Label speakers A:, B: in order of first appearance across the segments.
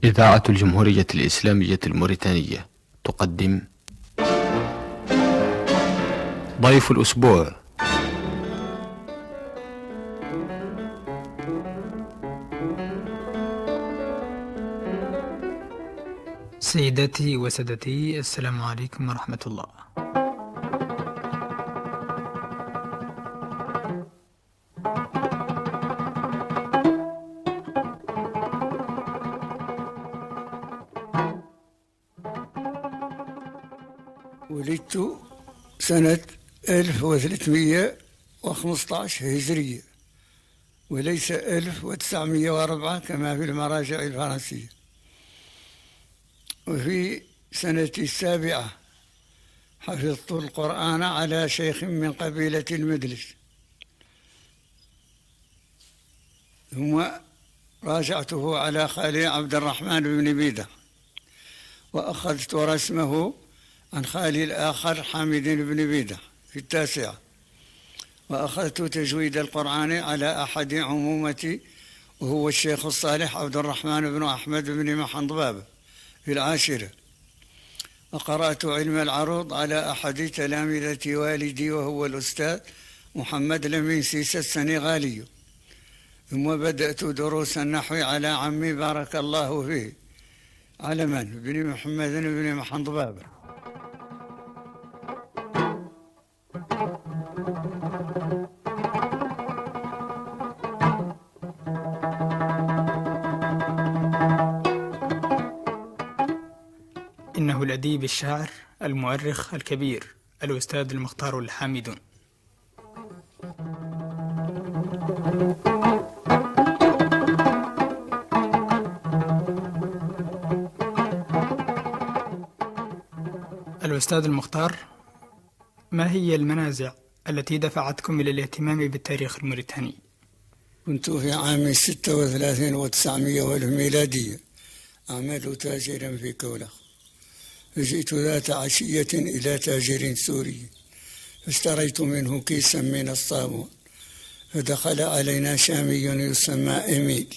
A: إذاعة الجمهورية الإسلامية الموريتانية تقدم ضيف الأسبوع.
B: سيداتي وسادتي، السلام عليكم ورحمة الله.
C: ولدت سنة 1315 هجرية وليس 1904 كما في المراجع الفرنسية. وفي سنة 7 حفظت القرآن على شيخ من قبيلة المدلج، ثم راجعته على خالي عبد الرحمن بن بيدة، وأخذت رسمه عن خالي الآخر حامد بن بيدة في 9، وأخذت تجويد القرآن على أحد عمومتي وهو الشيخ الصالح عبد الرحمن بن أحمد بن محنضباب في 10، وقرأت علم العروض على أحد تلامذة والدي وهو الأستاذ محمد لمين سيسى السنغالي، ثم بدأت دروس النحو على عمي بارك الله فيه علمان بن محمد بن محنضباب.
B: إنه الأديب الشاعر المؤرخ الكبير الأستاذ المختار الحامدون. الأستاذ المختار، ما هي المنازع التي دفعتكم إلى الاهتمام بالتاريخ الموريتاني؟
C: كنت في عام 36 و900 الميلادية أعمل تاجرا في كولخ، فجئت ذات عشية إلى تاجر سوري فاشتريت منه كيسا من الصابون، فدخل علينا شامي يسمى إيميل،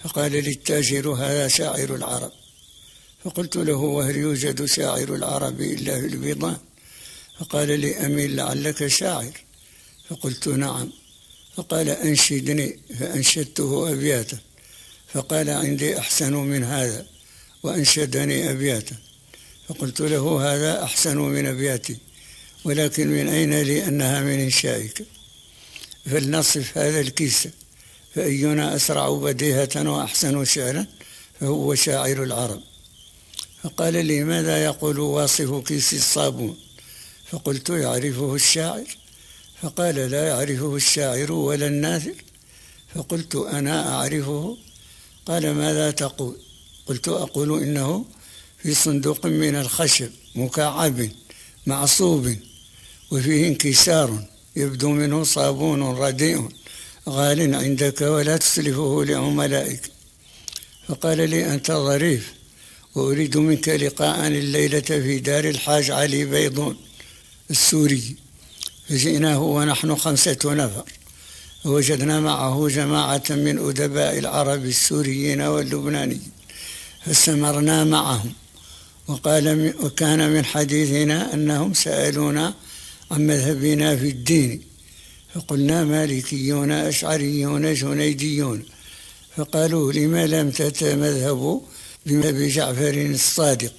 C: فقال لي التاجر هذا شاعر العرب، فقلت له وهل يوجد شاعر العرب إلا في البيضان؟ فقال لي أميل لعلك شاعر، فقلت نعم، فقال أنشدني، فأنشدته أبياتا، فقال عندي أحسن من هذا، وأنشدني أبياتا، فقلت له هذا أحسن من أبياتي، ولكن من أين لي أنها من إنشائك؟ فلنصف هذا الكيس، فأينا أسرع بديهة وأحسن شعرا فهو شاعر العرب. فقال لي ماذا يقول واصف كيس الصابون؟ فقلت يعرفه الشاعر؟ فقال لا يعرفه الشاعر ولا الناثر. فقلت أنا أعرفه. قال ماذا تقول؟ قلت أقول إنه في صندوق من الخشب مكعب معصوب وفيه انكسار يبدو منه صابون رديء غال عندك ولا تسلفه لعملائك. فقال لي أنت ظريف، وأريد منك لقاء الليلة في دار الحاج علي بيضون السوري. فجئناه ونحن 5 نفر، ووجدنا معه جماعة من أدباء العرب السوريين واللبنانيين، فاستمرنا معهم، وكان من حديثنا أنهم سألونا عن مذهبنا في الدين، فقلنا مالكيون أشعريون جنيديون، فقالوا لما لم تتمذهبوا بمذهب جعفر الصادق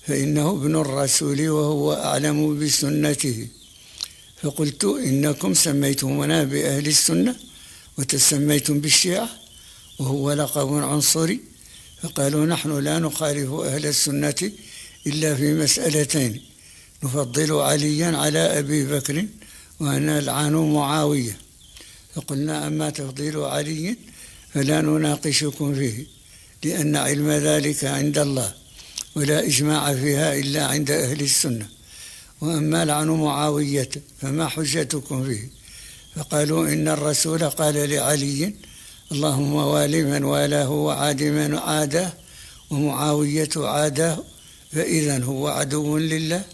C: فإنه ابن الرسول وهو أعلم بسنته. فقلت إنكم سميتمونا بأهل السنة وتسميتم بالشيعة وهو لقب عنصري. فقالوا نحن لا نخالف أهل السنة إلا في مسألتين، نفضل عليا على أبي بكر ونلعن معاوية. فقلنا أما تفضيل علي فلا نناقشكم فيه، لأن علم ذلك عند الله ولا إجماع فيها إلا عند أهل السنة، وأما لعن معاوية فما حجتكم فيه؟ فقالوا إن الرسول قال لعلي اللهم وال من والاه وعاد من عاداه، ومعاوية عاداه فإذا هو عدو لله.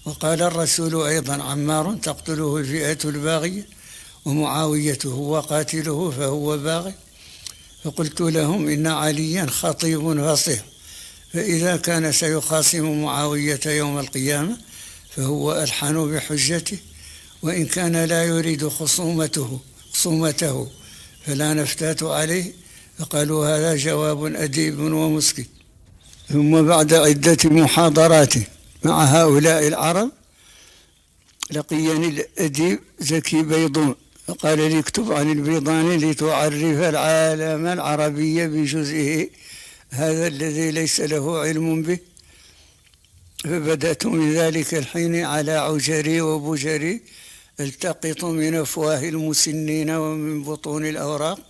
C: وقال الرسول أيضا عمار تقتله الفئة الباغية، ومعاوية هو قاتله فهو باغي. فقلت لهم إن عليا خطيب فصيح، فإذا كان سيخاصم معاوية يوم القيامة فهو ألحن بحجته، وإن كان لا يريد خصومته فلا نفتات عليه. فقالوا هذا جواب أديب ومسكت. ثم بعد عدة محاضرات مع هؤلاء العرب لقيني الأديب زكي بيضون، فقال لي اكتب عن البيضاني لتعرف العالم العربي بجزئه هذا الذي ليس له علم به. فبدأت من ذلك الحين على عجري وبجري التقط من أفواه المسنين ومن بطون الأوراق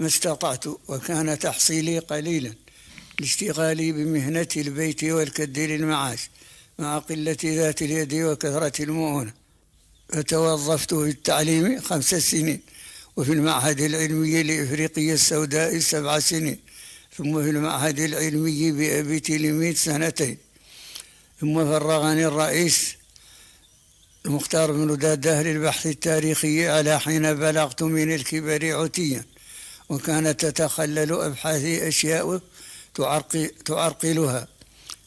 C: ما استطعت، وكان تحصيلي قليلا لاشتغالي بمهنة البيت والكد للمعاش مع قلة ذات اليد وكثرة المؤونة. فتوظفت في التعليم 5 سنين، وفي المعهد العلمي لإفريقيا السوداء 7 سنين، ثم في المعهد العلمي بأبي تلميذ 2 سنين. ثم فرغني الرئيس المختار بن داده للبحث التاريخي على حين بلغت من الكبر عتيا، وكانت تتخلل أبحاثي أشياء تعرقلها،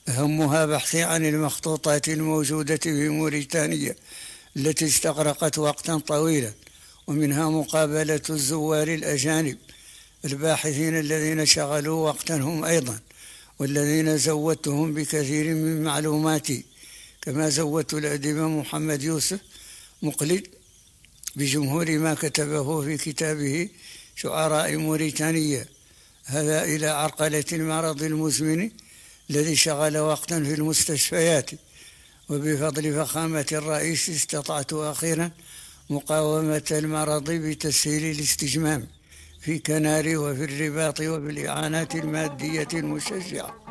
C: أهمها بحثي عن المخطوطات الموجودة في موريتانيا التي استغرقت وقتا طويلا، ومنها مقابلة الزوار الأجانب الباحثين الذين شغلوا وقتا هم أيضا، والذين زودتهم بكثير من معلوماتي، كما زودت الأديب محمد يوسف مقلد بجمهور ما كتبه في كتابه شعراء موريتانيا، هذا إلى عرقلة المرض المزمن الذي شغل وقتا في المستشفيات. وبفضل فخامة الرئيس استطعت أخيرا مقاومة المرض بتسهيل الاستجمام في كناري وفي الرباط وبالإعانات المادية المشجعة.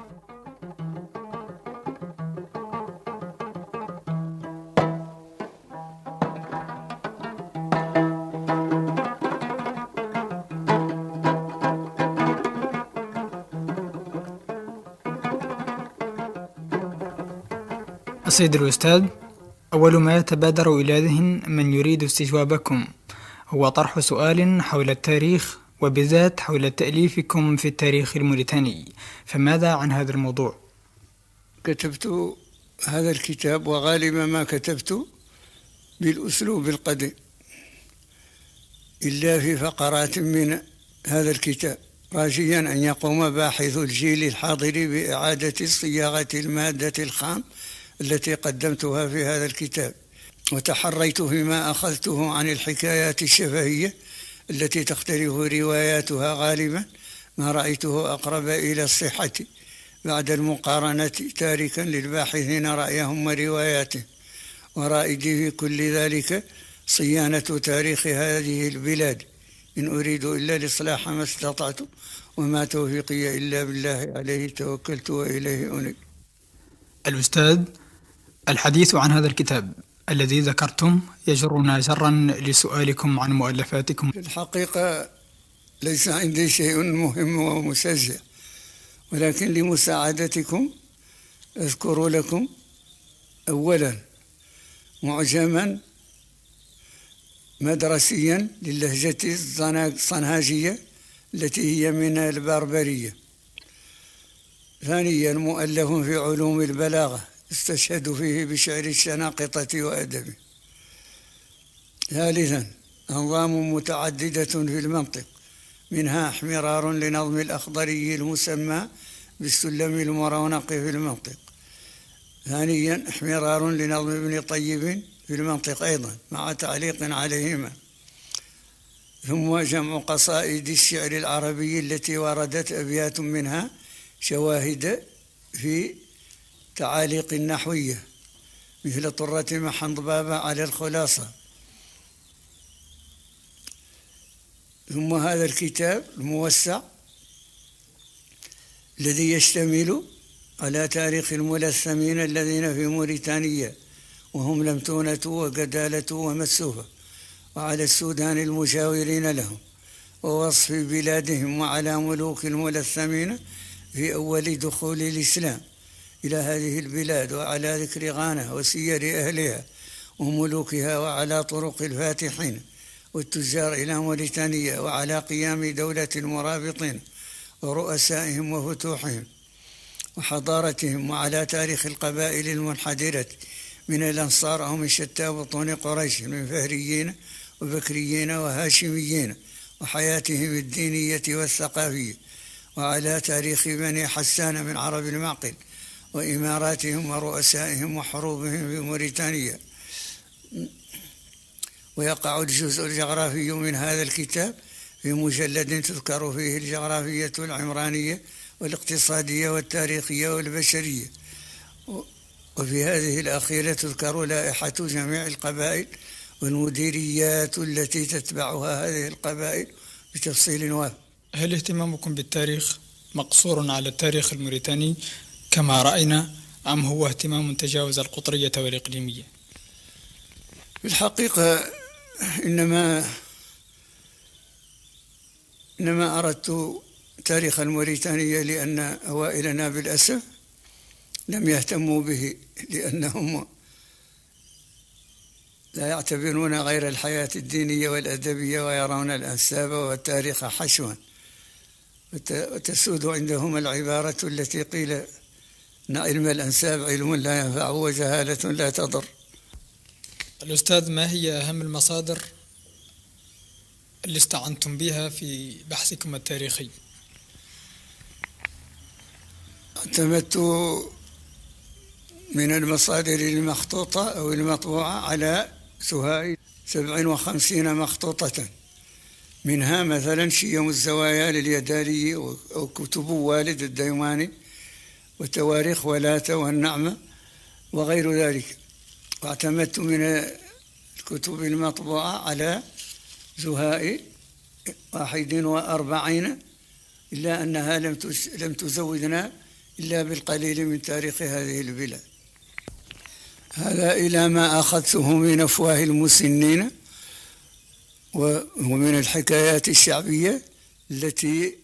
B: السيد الأستاذ، أول ما يتبادر إلى ذهن من يريد استجوابكم هو طرح سؤال حول التاريخ، وبذات حول تأليفكم في التاريخ الموريتاني، فماذا عن هذا الموضوع؟
C: كتبت هذا الكتاب، وغالبا ما كتبت بالأسلوب القديم، إلا في فقرات من هذا الكتاب، راجيا أن يقوم باحث الجيل الحاضر بإعادة صياغة المادة الخام التي قدمتها في هذا الكتاب. وتحريت فيما أخذته عن الحكايات الشفهية التي تختلف رواياتها غالبا ما رأيته أقرب إلى الصحة بعد المقارنة، تاركا للباحثين رأيهم ورواياتهم، ورائدي في كل ذلك صيانة تاريخ هذه البلاد، إن أريد إلا الإصلاح ما استطعت، وما توفيقي إلا بالله، عليه توكلت وإليه أنيب.
B: الأستاذ، الحديث عن هذا الكتاب الذي ذكرتم يجرنا جرا لسؤالكم عن مؤلفاتكم.
C: في الحقيقة ليس عندي شيء مهم ومشجع، ولكن لمساعدتكم أذكر لكم أولا معجما مدرسيا للهجة الصنهاجية التي هي من البربرية. ثانيا مؤلف في علوم البلاغة استشهد فيه بشعر الشناقطة وأدبه. ثالثا أنظام متعددة في المنطق، منها احمرار لنظم الأخضري المسمى بالسلم المرونق في المنطق. ثانيا احمرار لنظم ابن طيب في المنطق أيضا مع تعليق عليهما. ثم جمع قصائد الشعر العربي التي وردت أبيات منها شواهد في تعاليق نحوية مثل طرة محنضبابة على الخلاصة. ثم هذا الكتاب الموسع الذي يشتمل على تاريخ الملثمين الذين في موريتانيا وهم لمتونة وقدالة ومسوفة، وعلى السودان المجاورين لهم، ووصف بلادهم وعلى ملوك الملثمين في أول دخول الإسلام إلى هذه البلاد، وعلى ذكر غانا وسير أهلها وملوكها، وعلى طرق الفاتحين والتجار إلى موريتانيا، وعلى قيام دولة المرابطين ورؤسائهم وفتوحهم وحضارتهم، وعلى تاريخ القبائل المنحدرة من الأنصار أو من شتى بطون قريش من فهريين وبكريين وهاشميين، وحياتهم الدينية والثقافية، وعلى تاريخ بني حسان من عرب المعقل وإماراتهم ورؤسائهم وحروبهم في موريتانيا. ويقع الجزء الجغرافي من هذا الكتاب في مجلد تذكر فيه الجغرافية العمرانية والاقتصادية والتاريخية والبشرية، وفي هذه الأخيرة تذكر لائحة جميع القبائل والمديريات التي تتبعها هذه القبائل بتفصيل وافٍ.
B: هل اهتمامكم بالتاريخ مقصور على التاريخ الموريتاني كما رأينا، أم هو اهتمام تجاوز القطرية والإقليمية؟
C: في الحقيقة إنما أردت تاريخ الموريتانية لأن أوائلنا بالأسف لم يهتموا به، لأنهم لا يعتبرون غير الحياة الدينية والأدبية، ويرون الأنساب والتاريخ حشوا، وتسود عندهم العبارة التي قيل إن علم الأنساب علم لا ينفع وجهالة لا تضر.
B: الأستاذ، ما هي أهم المصادر اللي استعنتم بها في بحثكم التاريخي؟
C: اعتمدت من المصادر المخطوطة أو المطبوعة على سهاي 57 مخطوطة، منها مثلا شيم الزوايا لليدالي أو كتب والد الديواني وتواريخ ولاتة والنعمة وغير ذلك. واعتمدت من الكتب المطبوعة على زهاء 41، إلا أنها لم تزودنا إلا بالقليل من تاريخ هذه البلاد. هذا إلى ما أخذته من أفواه المسنين ومن الحكايات الشعبية التي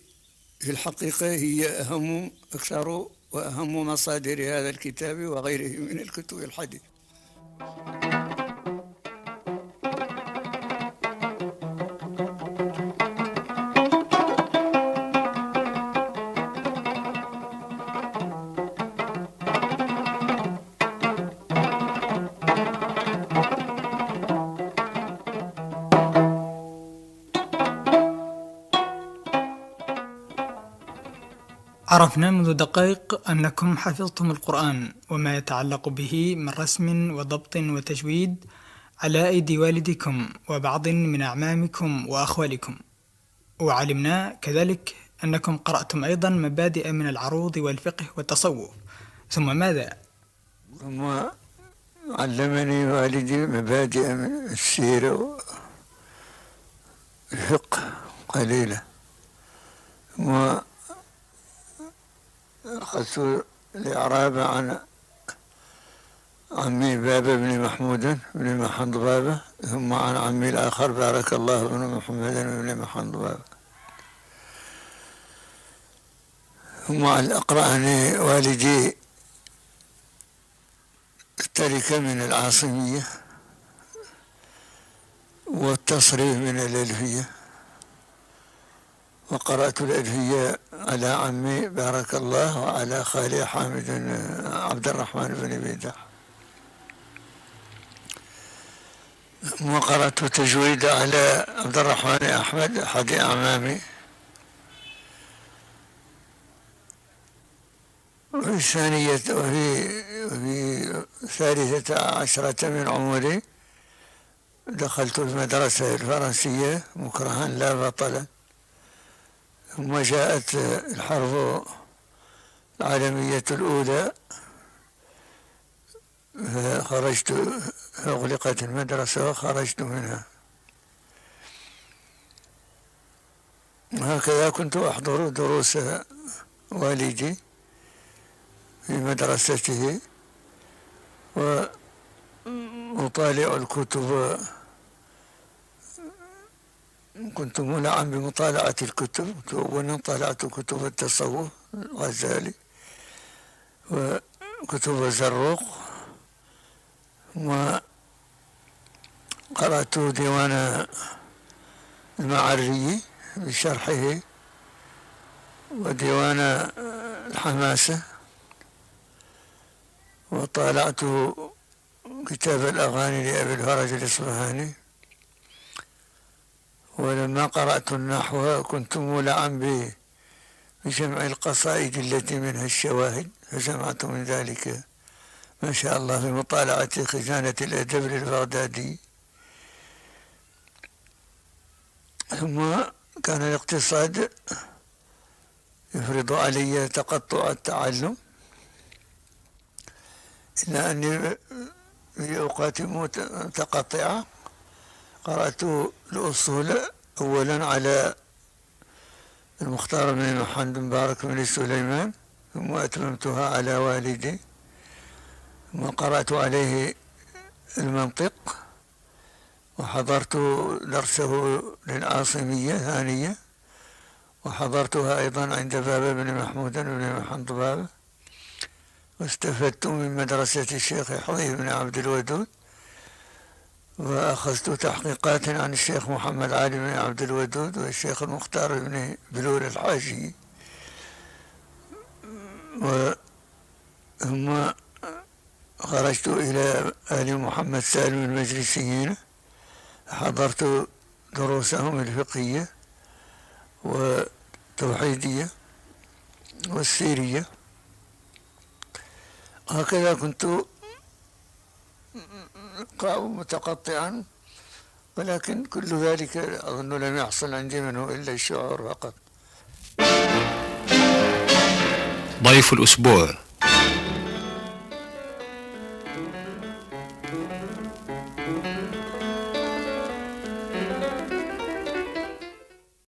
C: في الحقيقة هي أكثر وأهم مصادر هذا الكتاب وغيره من الكتب الحديثة.
B: عرفنا منذ دقائق أنكم حفظتم القرآن وما يتعلق به من رسم وضبط وتجويد على أيدي والدكم وبعض من أعمامكم وأخوالكم، وعلمنا كذلك أنكم قرأتم أيضا مبادئ من العروض والفقه والتصوف، ثم ماذا؟
C: ثم علمني والدي مبادئ من السيرة والفقه قليلة، ثم أخذت الإعراب عن عمي بابا بن محمود بن محمد بابا، ثم عن عمي الآخر بارك الله بن محمد بن محمد بابا، ثم أقرأني والدي التركة من العاصمية والتصريف من الألفية، وقرأت الألفية على عمي بارك الله وعلى خالي حامد عبد الرحمن بن بيدح، وقرأت تجويد على عبد الرحمن أحمد أحد أعمامي، وفي الثالثة عشرة من عمري دخلت المدرسة الفرنسية مكرها لا بطلا، ثم جاءت الحرب العالمية الأولى فخرجت، أغلقت المدرسة وخرجت منها. هكذا كنت أحضر دروس والدي في مدرسته وأطالع الكتب، كنت ملعا بمطالعة الكتب. أولا طالعت كتب التصوف الغزالي وكتب الزروق، وقرأت ديوان المعري بشرحه، وديوان الحماسة، وطالعت كتاب الأغاني لأبي الفرج الإصفهاني. ولما قرأت النحو كنت مولعا بجمع القصائد التي منها الشواهد، فجمعت من ذلك ما شاء الله في مطالعة خزانة الأدب للبغدادي. ثم كان الاقتصاد يفرض علي تقطع التعلم، إلا أني في أوقات متقطعة قرأت الأصول أولا على المختار بن محمد مبارك بن سليمان، ثم أتممتها على والدي، ثم قرأت عليه المنطق، وحضرت درسه للعاصمية ثانية، وحضرتها أيضا عند بابا بن محمود بن محمد بابا، واستفدت من مدرسة الشيخ حضير بن عبد الودود، وأخذت تحقيقات عن الشيخ محمد علي بن عبد الودود والشيخ المختار بن بلول الحاجي. ثم خرجت إلى آل محمد سالم المجلسيين، حضرت دروسهم الفقهية والتوحيدية والسيرية. هكذا كنت متقطعا، ولكن كل ذلك أظن لم يحصل عندي منه إلا الشعور فقط.
A: ضيف الأسبوع.